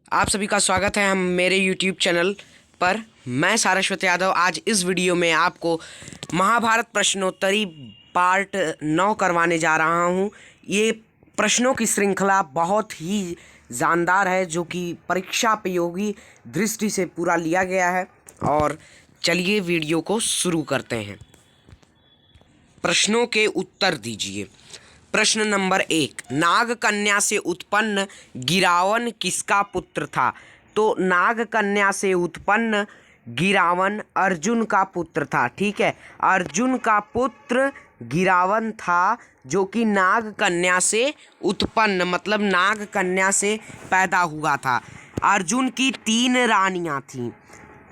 आप सभी का स्वागत है हम मेरे YouTube चैनल पर। मैं सारस्वत यादव आज इस वीडियो में आपको महाभारत प्रश्नोत्तरी पार्ट 9 करवाने जा रहा हूं। ये प्रश्नों की श्रृंखला बहुत ही जानदार है, जो कि परीक्षा उपयोगी दृष्टि से पूरा लिया गया है। और चलिए वीडियो को शुरू करते हैं। प्रश्नों के उत्तर दीजिए। प्रश्न नंबर 1, नाग कन्या से उत्पन्न गिरावन किसका पुत्र था? तो नाग कन्या से उत्पन्न गिरावन अर्जुन का पुत्र था। ठीक है, अर्जुन का पुत्र गिरावन था, जो कि नाग कन्या से उत्पन्न मतलब नाग कन्या से पैदा हुआ था। अर्जुन की 3 रानियां थीं,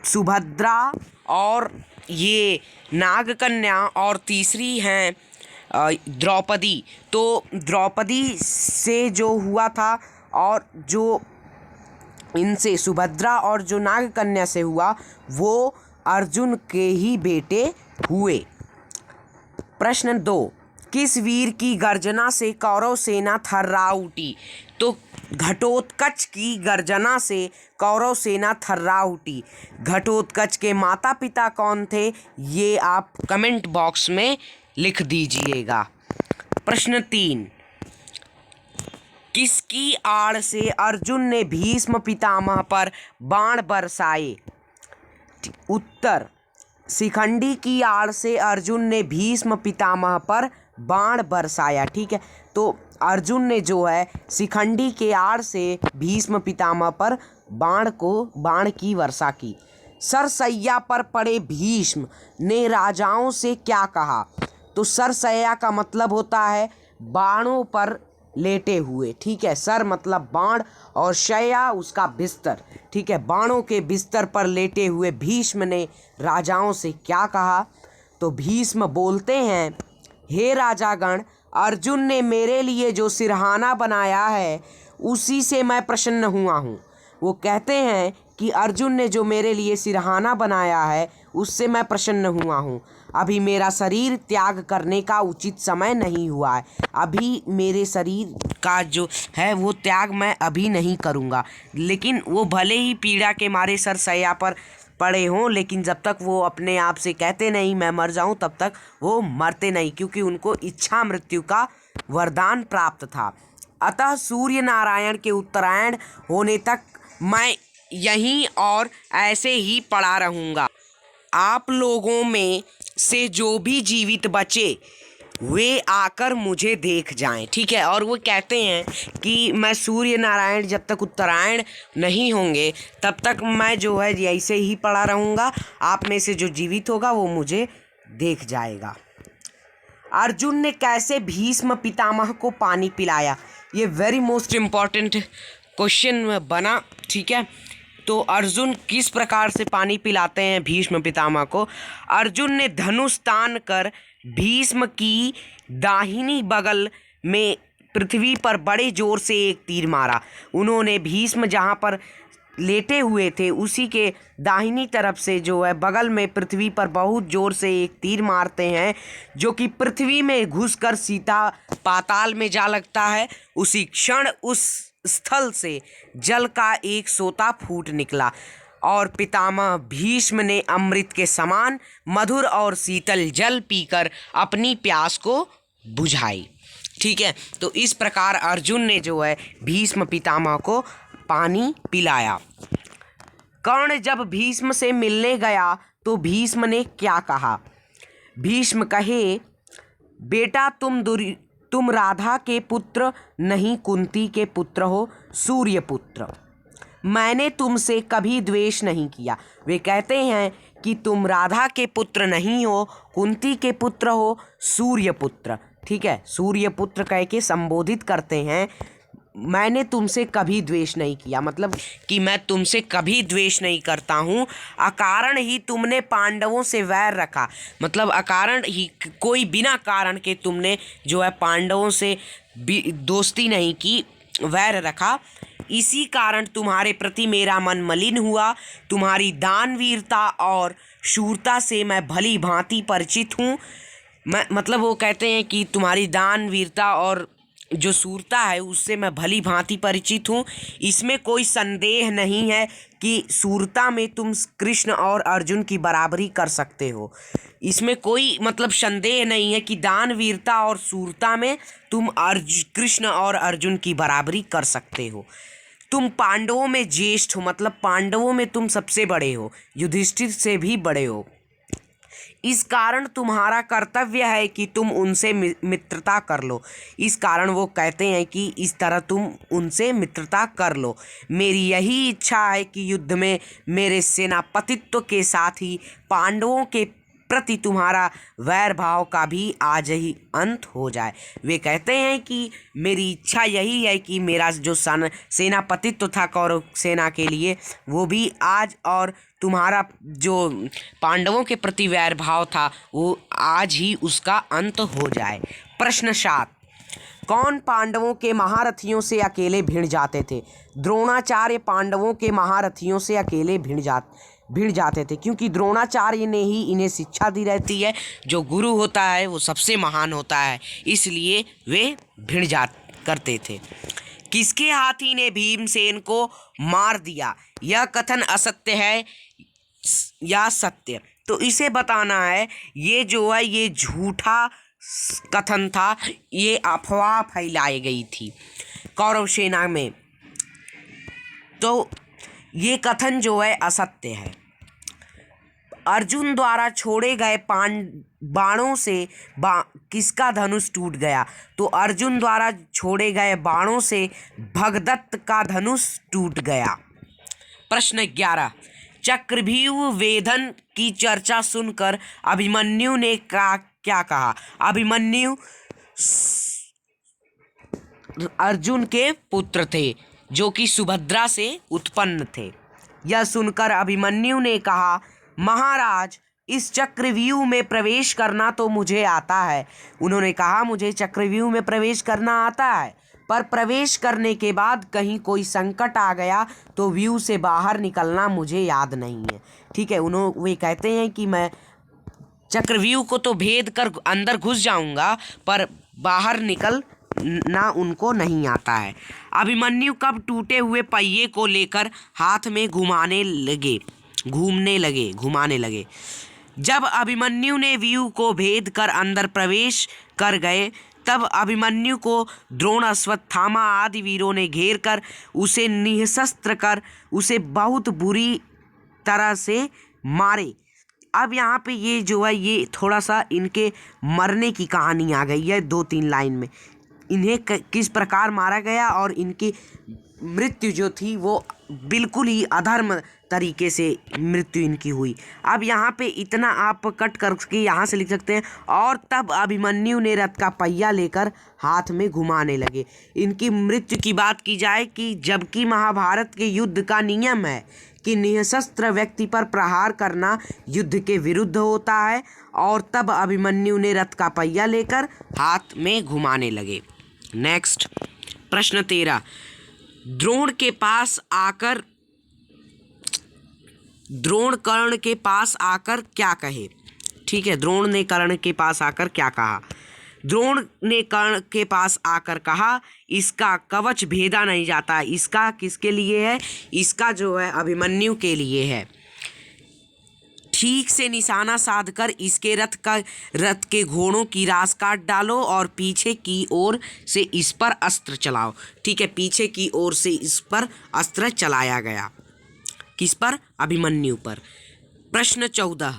सुभद्रा और ये नाग कन्या, और तीसरी हैं द्रौपदी। तो द्रौपदी से जो हुआ था और जो इनसे सुभद्रा और जो नाग कन्या से हुआ वो अर्जुन के ही बेटे हुए। प्रश्न 2, किस वीर की गर्जना से कौरव सेना थर्रा उठी? तो घटोत्कच की गर्जना से कौरव सेना थर्रा उठी। घटोत्कच के माता पिता कौन थे, ये आप कमेंट बॉक्स में लिख दीजिएगा। प्रश्न 3, किसकी आड़ से अर्जुन ने भीष्म पितामह पर बाण बरसाए? उत्तर, शिखंडी की आड़ से अर्जुन ने भीष्म पितामह पर बाण बरसाया। ठीक है, तो अर्जुन ने जो है शिखंडी के आड़ से भीष्म पितामह पर बाण की वर्षा की। सरसैया पर पड़े भीष्म ने राजाओं से क्या कहा? तो सरसैया का मतलब होता है बाणों पर लेटे हुए। ठीक है, सर मतलब बाण और शैया उसका बिस्तर। ठीक है, बाणों के बिस्तर पर लेटे हुए भीष्म ने राजाओं से क्या कहा? तो भीष्म बोलते हैं, हे राजागण, अर्जुन ने मेरे लिए जो सिरहाना बनाया है उसी से मैं प्रसन्न हुआ हूँ। वो कहते हैं कि अर्जुन ने जो मेरे लिए सिरहाना बनाया है उससे मैं प्रसन्न हुआ हूँ। अभी मेरा शरीर त्याग करने का उचित समय नहीं हुआ है। अभी मेरे शरीर का जो है वो त्याग मैं अभी नहीं करूँगा। लेकिन वो भले ही पीड़ा के मारे सरसैया पर पड़े हों, लेकिन जब तक वो अपने आप से कहते नहीं मैं मर जाऊं, तब तक वो मरते नहीं, क्योंकि उनको इच्छा मृत्यु का वरदान प्राप्त था। अतः सूर्य नारायण के उत्तरायण होने तक मैं यहीं और ऐसे ही पड़ा रहूँगा। आप लोगों में से जो भी जीवित बचे वे आकर मुझे देख जाएं। ठीक है, और वो कहते हैं कि मैं सूर्य नारायण जब तक उत्तरायण नहीं होंगे तब तक मैं जो है ऐसे ही पड़ा रहूँगा। आप में से जो जीवित होगा वो मुझे देख जाएगा। अर्जुन ने कैसे भीष्म पितामह को पानी पिलाया? ये वेरी मोस्ट इम्पॉर्टेंट क्वेश्चन बना। ठीक है, तो अर्जुन किस प्रकार से पानी पिलाते हैं भीष्म पितामह को? अर्जुन ने धनुष तान कर भीष्म की दाहिनी बगल में पृथ्वी पर बड़े जोर से एक तीर मारा। उन्होंने भीष्म जहाँ पर लेटे हुए थे उसी के दाहिनी तरफ से जो है बगल में पृथ्वी पर बहुत जोर से एक तीर मारते हैं, जो कि पृथ्वी में घुसकर सीधा पाताल में जा लगता है। उसी क्षण उस स्थल से जल का एक सोता फूट निकला और पितामह भीष्म ने अमृत के समान मधुर और शीतल जल पीकर अपनी प्यास को बुझाई। ठीक है, तो इस प्रकार अर्जुन ने जो है भीष्म पितामह को पानी पिलाया। कर्ण जब भीष्म से मिलने गया तो भीष्म ने क्या कहा? भीष्म कहे, बेटा तुम राधा के पुत्र नहीं कुंती के पुत्र हो, सूर्य पुत्र। मैंने तुमसे कभी द्वेष नहीं किया। वे कहते हैं कि तुम राधा के पुत्र नहीं हो, कुंती के पुत्र हो, सूर्य पुत्र। ठीक है, सूर्य पुत्र कह के संबोधित करते हैं। मैंने तुमसे कभी द्वेष नहीं किया, मतलब कि मैं तुमसे कभी द्वेष नहीं करता हूँ। अकारण ही तुमने पांडवों से वैर रखा, मतलब अकारण ही, कोई बिना कारण के तुमने जो है पांडवों से दोस्ती नहीं की, वैर रखा। इसी कारण तुम्हारे प्रति मेरा मन मलिन हुआ। तुम्हारी दानवीरता और शूरता से मैं भली भांति परिचित हूँ। मतलब वो कहते हैं कि तुम्हारी दानवीरता और जो सूरता है उससे मैं भली भांति परिचित हूँ। इसमें कोई संदेह नहीं है कि सूरता में तुम कृष्ण और अर्जुन की बराबरी कर सकते हो। इसमें कोई मतलब संदेह नहीं है कि दान वीरता और सूरता में तुम कृष्ण और अर्जुन की बराबरी कर सकते हो। तुम पांडवों में ज्येष्ठ हो, मतलब पांडवों में तुम सबसे बड़े हो, युधिष्ठिर से भी बड़े हो। इस कारण तुम्हारा कर्तव्य है कि तुम उनसे मित्रता कर लो। इस कारण वो कहते हैं कि इस तरह तुम उनसे मित्रता कर लो। मेरी यही इच्छा है कि युद्ध में मेरे सेनापतित्व के साथ ही पांडवों के प्रति तुम्हारा वैर भाव का भी आज ही अंत हो जाए। वे कहते हैं कि मेरी इच्छा यही है कि मेरा जो सेनापतित्व था कौरव सेना के लिए वो भी आज, और तुम्हारा जो पांडवों के प्रति वैर भाव था वो आज ही उसका अंत हो जाए। प्रश्न 7, कौन पांडवों के महारथियों से अकेले भिड़ जाते थे? द्रोणाचार्य पांडवों के महारथियों से अकेले भिड़ जाते थे, क्योंकि द्रोणाचार्य ने ही इन्हें शिक्षा दी रहती है। जो गुरु होता है वो सबसे महान होता है, इसलिए वे भिड़ करते थे। किसके हाथी ने भीमसेन को मार दिया? यह कथन असत्य है या सत्य? तो इसे बताना है। ये जो है ये झूठा कथन था, ये अफवाह फैलाई गई थी कौरव सेना में। तो ये कथन जो है असत्य है। अर्जुन द्वारा छोड़े गए बाणों से किसका धनुष टूट गया? तो अर्जुन द्वारा छोड़े गए बाणों से भगदत्त का धनुष टूट गया। प्रश्न 11, चक्रव्यूह वेधन की चर्चा सुनकर अभिमन्यु ने क्या कहा? अभिमन्यु अर्जुन के पुत्र थे जो कि सुभद्रा से उत्पन्न थे। यह सुनकर अभिमन्यु ने कहा, महाराज, इस चक्रव्यूह में प्रवेश करना तो मुझे आता है। उन्होंने कहा, मुझे चक्रव्यूह में प्रवेश करना आता है, पर प्रवेश करने के बाद कहीं कोई संकट आ गया तो व्यूह से बाहर निकलना मुझे याद नहीं है। ठीक है, वे कहते हैं कि मैं चक्रव्यूह को तो भेद कर अंदर घुस जाऊंगा, पर बाहर निकल ना उनको नहीं आता है। अभिमन्यु कब टूटे हुए पहिए को लेकर हाथ में घुमाने लगे। जब अभिमन्यु ने व्यूह को भेद कर अंदर प्रवेश कर गए, तब अभिमन्यु को द्रोण, अश्वत्थामा आदि वीरों ने घेर कर उसे निःशस्त्र कर उसे बहुत बुरी तरह से मारे। अब यहाँ पे ये जो है ये थोड़ा सा इनके मरने की कहानी आ गई है 2-3 लाइन में। इन्हें किस प्रकार मारा गया और इनकी मृत्यु जो थी वो बिल्कुल ही अधर्म तरीके से मृत्यु इनकी हुई। अब यहाँ पे इतना आप कट करके यहाँ से लिख सकते हैं, और तब अभिमन्यु ने रथ का पहिया लेकर हाथ में घुमाने लगे। इनकी मृत्यु की बात की जाए कि जबकि महाभारत के युद्ध का नियम है कि निःशस्त्र व्यक्ति पर प्रहार करना युद्ध के विरुद्ध होता है, और तब अभिमन्यु ने रथ का पहिया लेकर हाथ में घुमाने लगे। नेक्स्ट, प्रश्न 13, द्रोण कर्ण के पास आकर क्या कहे? ठीक है, द्रोण ने कर्ण के पास आकर क्या कहा? द्रोण ने कर्ण के पास आकर कहा, इसका कवच भेदा नहीं जाता। इसका किसके लिए है? इसका जो है अभिमन्यु के लिए है। ठीक से निशाना साधकर इसके रथ के घोड़ों की रास काट डालो और पीछे की ओर से इस पर अस्त्र चलाओ। ठीक है, पीछे की ओर से इस पर अस्त्र चलाया गया। किस पर? अभिमन्यु पर। प्रश्न 14,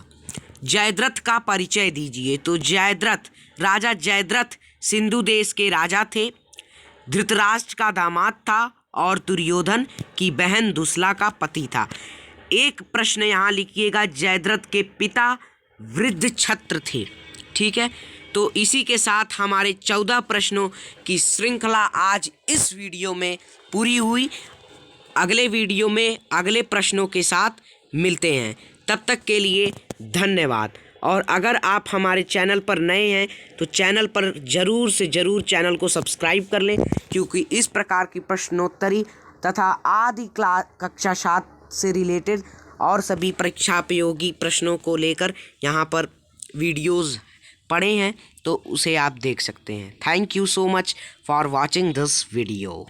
जयद्रथ का परिचय दीजिए। तो जयद्रथ, राजा जयद्रथ सिंधु देश के राजा थे, धृतराष्ट्र का दामाद था और दुर्योधन की बहन दुसला का पति था। एक प्रश्न यहाँ लिखिएगा, जयद्रथ के पिता वृद्धक्षत्र थे। ठीक है, तो इसी के साथ हमारे 14 प्रश्नों की श्रृंखला आज इस वीडियो में पूरी हुई। अगले वीडियो में अगले प्रश्नों के साथ मिलते हैं। तब तक के लिए धन्यवाद। और अगर आप हमारे चैनल पर नए हैं तो चैनल पर ज़रूर से ज़रूर चैनल को सब्सक्राइब कर लें, क्योंकि इस प्रकार की प्रश्नोत्तरी तथा आदि कक्षा 7 से रिलेटेड और सभी परीक्षापयोगी प्रश्नों को लेकर यहाँ पर वीडियोज़ पढ़े हैं तो उसे आप देख सकते हैं। Thank you so much for watching this video.